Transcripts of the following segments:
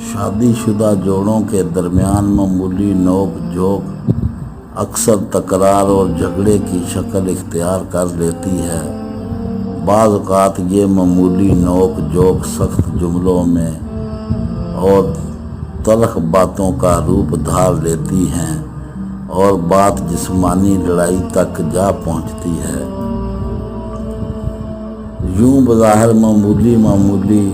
शादी शुदा जोड़ों के दरमियान मामूली नोक झोंक अक्सर तकरार और झगड़े की शक्ल इख्तियार कर लेती है। बाज़ औक़ात ये मामूली नोक झोंक सख्त जुमलों में और तल्ख़ बातों का रूप धार लेती हैं और बात जिस्मानी लड़ाई तक जा पहुंचती है। यूं बज़ाहिर मामूली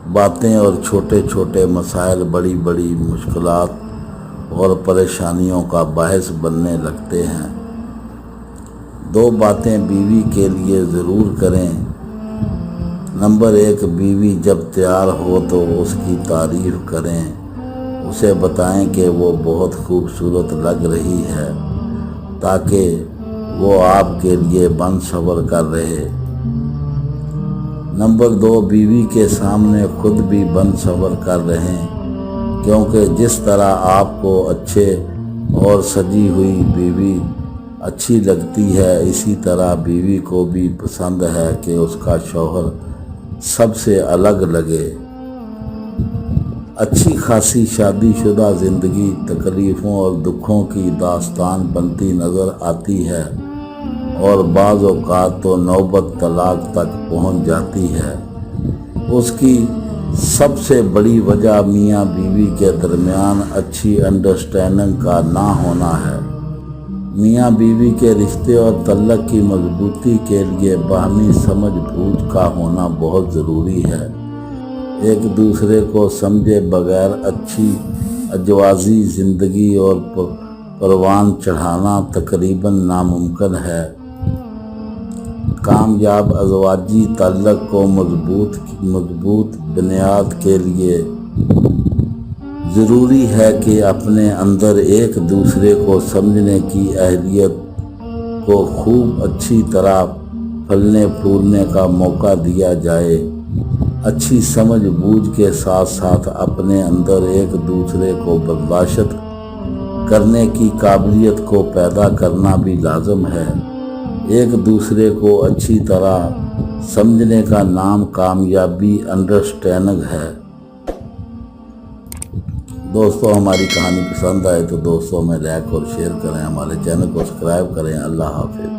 बातें और छोटे छोटे मसाइल बड़ी बड़ी मुश्किलात और परेशानियों का बाहिस बनने लगते हैं। दो बातें बीवी के लिए ज़रूर करें। नंबर 1, बीवी जब तैयार हो तो उसकी तारीफ़ करें। उसे बताएं कि वो बहुत खूबसूरत लग रही है ताकि वो आपके लिए बन सबर कर रहे। नंबर 2, बीवी के सामने खुद भी बन सबर कर रहें, क्योंकि जिस तरह आपको अच्छे और सजी हुई बीवी अच्छी लगती है, इसी तरह बीवी को भी पसंद है कि उसका शौहर सबसे अलग लगे। अच्छी खासी शादीशुदा ज़िंदगी तकलीफ़ों और दुखों की दास्तान बनती नज़र आती है और बाज़ औक़ात तो नौबत तलाक तक पहुंच जाती है। उसकी सबसे बड़ी वजह मियाँ बीवी के दरमियान अच्छी अंडरस्टैंडिंग का ना होना है। मियाँ बीवी के रिश्ते और तल्लक की मजबूती के लिए बाहमी समझ बूझ का होना बहुत ज़रूरी है। एक दूसरे को समझे बगैर अच्छी अजवाज़ी ज़िंदगी और परवान चढ़ाना तकरीबन नामुमकिन है। कामयाब अज़वाजी ताल्लुक़ को मजबूत बुनियाद के लिए ज़रूरी है कि अपने अंदर एक दूसरे को समझने की अहलियत को खूब अच्छी तरह फलने फूलने का मौका दिया जाए। अच्छी समझ बूझ के साथ साथ अपने अंदर एक दूसरे को बर्दाश्त करने की काबिलियत को पैदा करना भी लाज़िम है। एक दूसरे को अच्छी तरह समझने का नाम कामयाबी अंडरस्टैंडिंग है। दोस्तों, हमारी कहानी पसंद आए तो दोस्तों में लाइक और शेयर करें, हमारे चैनल को सब्सक्राइब करें। अल्लाह हाफ़िज़।